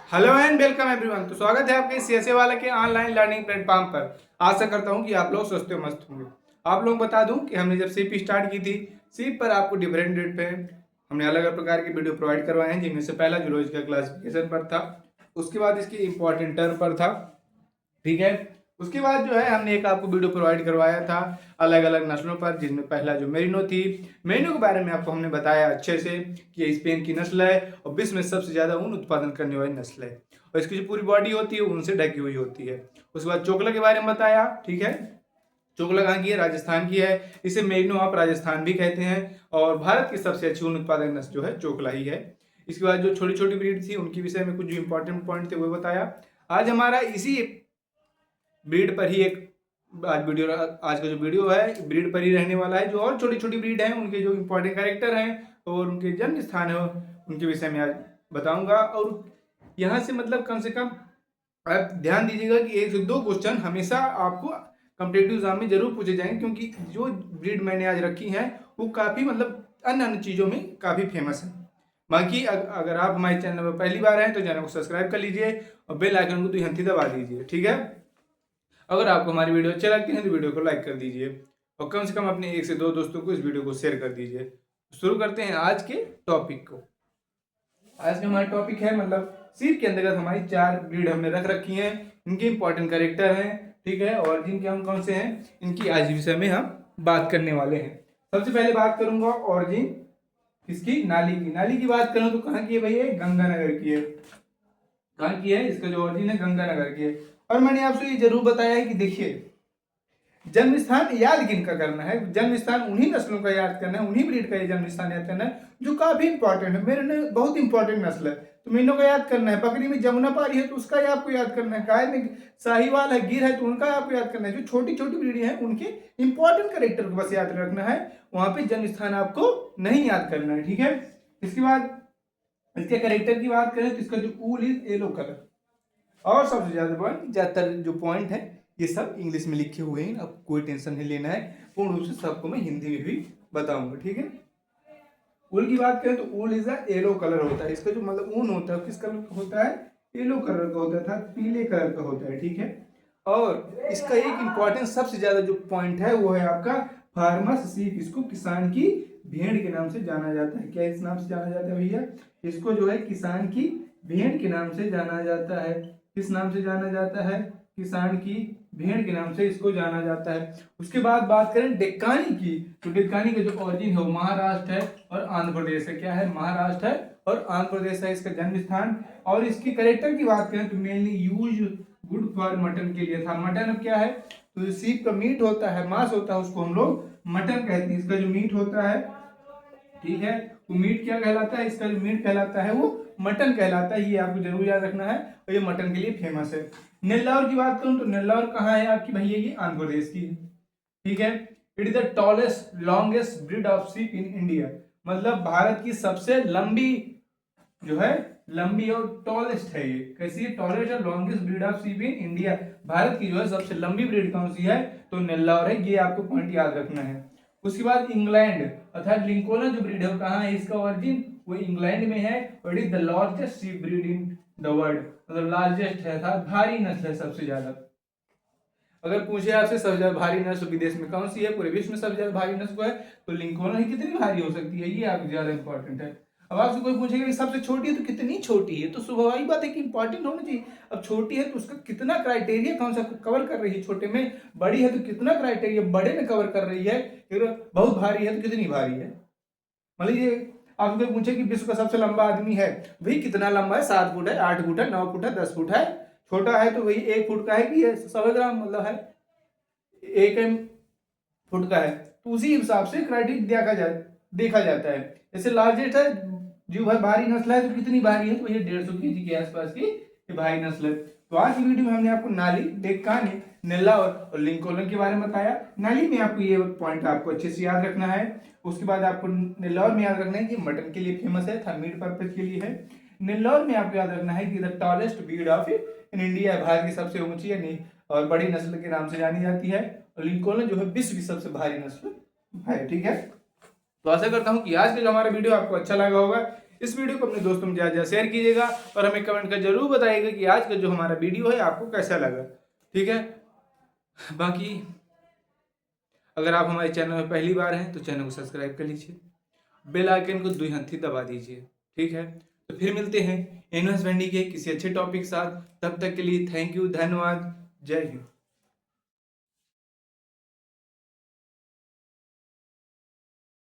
Hello and welcome everyone. तो स्वागत है आपके सीएसए वाला के ऑनलाइन लर्निंग प्लेटफॉर्म पर। आशा करता हूं कि आप लोग स्वस्थ और मस्त होंगे। आप लोग बता दूं कि हमने जब सीप स्टार्ट की थी, सीप पर आपको डिफरेंट रेट पे हमने अलग अलग प्रकार के वीडियो प्रोवाइड करवाए हैं, जिनमें से पहला जूलॉजिकल क्लासिफिकेशन पर था, उसके बाद इसकी इंपॉर्टेंट टर्म पर था, ठीक है। उसके बाद जो है हमने एक आपको वीडियो प्रोवाइड करवाया था अलग अलग नस्लों पर, जिसमें पहला जो मेरिनो थी, मेरिनो के बारे में आपको हमने बताया अच्छे से कि ये स्पेन की नस्ल है और विश्व में सबसे ज़्यादा ऊन उत्पादन करने वाली नस्ल है और इसकी जो पूरी बॉडी होती है ऊन से ढकी हुई होती है। उसके बाद चोकला के बारे में बताया, ठीक है। चोकला कहाँ की है? राजस्थान की है। इसे मेरिनो आप राजस्थान भी कहते हैं और भारत की सबसे अच्छी ऊन उत्पादक नस्ल जो है चोकला ही है। इसके बाद जो छोटी छोटी ब्रीड थी उनके विषय में कुछ जो इंपॉर्टेंट पॉइंट थे वो बताया। आज हमारा इसी ब्रीड पर ही एक आज का जो वीडियो है ब्रीड पर ही रहने वाला है। जो और छोटी छोटी ब्रीड हैं उनके जो इंपॉर्टेंट कैरेक्टर हैं और उनके जन्म स्थान है उनके विषय में आज बताऊंगा। और यहाँ से मतलब कम से कम आप ध्यान दीजिएगा कि एक से दो क्वेश्चन हमेशा आपको कॉम्पिटेटिव एग्जाम में जरूर पूछे जाएंगे, क्योंकि जो ब्रीड मैंने आज रखी है वो काफ़ी मतलब अन्य अन्य चीज़ों में काफ़ी फेमस है। बाकी अगर आप हमारे चैनल पर पहली बार हैं तो चैनल को सब्सक्राइब कर लीजिए और बेल आइकन को तुरंत ही दबा दीजिए, ठीक है। अगर आपको हमारी वीडियो अच्छी लगती है तो वीडियो को लाइक कर दीजिए और कम से कम अपने एक से दो दोस्तों को इस वीडियो को शेयर कर दीजिए। शुरू करते हैं आज के टॉपिक को। आज का हमारा टॉपिक है मतलब सीप के अंतर्गत हमारी चार ब्रीड हमने रख रखी हैं, इनके इंपॉर्टेंट कैरेक्टर हैं, ठीक है, और जिनके हम कौन से हैं इनकी आज विषय में हम बात करने वाले हैं। सबसे पहले बात करूंगा ऑरिजिन इसकी नाली की। नाली की बात करूं तो कहाँ की है भैया? गंगानगर की है। कहाँ की है? इसका जो ऑरिजिन है गंगानगर की है। और मैंने आपसे ये जरूर बताया है कि देखिए जन्म स्थान याद किनका करना है? जन्म स्थान उन्हीं नस्लों का याद करना है, उन्हीं ब्रीड का ये जन्म स्थान याद करना है जो काफी इंपॉर्टेंट है। मेरे ने बहुत इंपॉर्टेंट नस्ल है तो मीनों का याद करना है। बकरी में जमुना पारी है तो उसका ही आपको याद करना है। गाय में साहिवाल है, गिर है तो उनका आपको याद करना है। जो छोटी छोटी ब्रीड है उनके इंपॉर्टेंट करेक्टर को बस याद रखना है, वहां पे जन्म स्थान आपको नहीं याद करना है, ठीक है। इसके बाद इसके करेक्टर की बात करें तो इसका जो ऊल इज येलो कलर। और सबसे ज्यादातर जो पॉइंट है ये सब इंग्लिश में लिखे हुए हैं, अब कोई टेंशन नहीं लेना है। पूर्ण रूप से सबको मैं हिंदी में भी बताऊंगा, ठीक है। ऊल की बात करें तो ऊल इज येलो कलर होता है। इसका जो मतलब ऊन होता है किस कलर का होता है? येलो कलर का होता था, पीले कलर का होता है, ठीक है। और इसका एक इंपॉर्टेंट सबसे ज्यादा जो पॉइंट है वो है आपका फार्मर्स सीप। इसको किसान की भेड़ के नाम से जाना जाता है। क्या इस नाम से जाना जाता है भैया? इसको जो है किसान की भेड़ के नाम से जाना जाता है। किस नाम से जाना जाता है? किसान की भेड़ के नाम से इसको जाना जाता है। उसके बाद बात करें डेक्कानी की तो डेक्कानी का जो ऑरिजिन है वो महाराष्ट्र है और आंध्र प्रदेश है। क्या है? महाराष्ट्र है और आंध्र प्रदेश है इसका जन्म स्थान। और इसकी करेक्टर की बात करें तो mainly use good for mutton के लिए था। मटन अब क्या है? तो सीप का मीट होता है, मांस होता है, उसको हम लोग मटन कहते हैं। इसका जो मीट होता है, ठीक है, वो मीट क्या कहलाता है? इसका जो मीट कहलाता है वो मटन कहलाता है। ये आपको जरूर याद रखना है और ये मटन के लिए फेमस है। नेल्लौर की बात करूं तो नेल्लौर कहाँ है आपकी भैया? ये आंध्र प्रदेश की है, ठीक है। It is the tallest longest breed of सीप इन इंडिया। मतलब भारत की सबसे लंबी जो है, लंबी और टॉलेस्ट है। ये कैसी है? टॉलेस्ट और लॉन्गेस्ट ब्रीड ऑफ सीप इन इंडिया। भारत की जो है सबसे लंबी ब्रीड कौन सी है? तो नेल्लौर है। ये आपको पॉइंट याद रखना है। उसके बाद इंग्लैंड अर्थात लिंकोलन जो ब्रीड है कहाँ है? इसका ओरिजिन वो इंग्लैंड में है और इट इज द लार्जेस्ट सीप ब्रीड इन द वर्ल्ड। मतलब लार्जेस्ट है, था भारी नस्ल है सबसे ज्यादा। अगर पूछे आपसे सबसे ज्यादा भारी नस्ल विदेश में कौन सी है, पूरे विश्व में सबसे ज्यादा भारी नस्ल है तो लिंकोलन ही कितनी भारी हो सकती है, ये आपको ज्यादा इंपॉर्टेंट है। अब आपसे कोई पूछेगा कि सबसे छोटी है तो कितनी छोटी है, तो स्वाभाविक बात है कि इंपॉर्टेंट होना चाहिए। अब छोटी है तो उसका कितना क्राइटेरिया कौन सा कवर कर रही है? छोटे में। बड़ी है तो कितना क्राइटेरिया बड़े में कवर कर रही है? फिर बहुत भारी है तो कितनी भारी है? मान लीजिए आपसे कोई पूछे कि विश्व का सबसे लंबा आदमी है, भाई कितना लंबा है? 7 फुट है, 8 फुट है, 9 फुट है, 10 फुट है। छोटा है तो वही 1 फुट का है कि 100 ग्राम मतलब है 1 फुट का है, तो उसी हिसाब से क्राइटेरिया देखा जाता है। जैसे लार्जेस्ट है जो भाई भारी नस्ल है तो कितनी भारी है? तो ये 150 kg के आसपास की ये भारी नस्ल है। तो आज की वीडियो में हमने आपको नाली, डेक्कानी, नेल्लौर और लिंकोलन के बारे में बताया। नाली में आपको ये पॉइंट आपको अच्छे से याद रखना है। उसके बाद आपको नेल्लौर में याद रखना है कि मटन के लिए फेमस है, था मीट पर्पज के लिए है। नेल्लौर में आपको याद रखना है कि the tallest breed of in India, Bharat की सबसे ऊंची है और बड़ी नस्ल के नाम से जानी जाती है। और लिंकोलन जो है विश्व की सबसे भारी नस्ल है, ठीक है। तो आशा करता हूं कि आज का जो हमारा वीडियो आपको अच्छा लगा होगा। इस वीडियो को अपने दोस्तों में ज़्यादा शेयर कीजिएगा और हमें कमेंट कर जरूर बताइएगा कि आज का जो हमारा वीडियो है आपको कैसा लगा। ठीक है, बाकी अगर आप हमारे चैनल में पहली बार हैं तो चैनल को सब्सक्राइब कर लीजिए, बेल आइकन को 2 हंथी दबा दीजिए। ठीक है, तो फिर मिलते हैं इन्वेस्ट वेंडी के किसी अच्छे टॉपिक के साथ। तब तक के लिए थैंक यू, धन्यवाद, जय हिंद।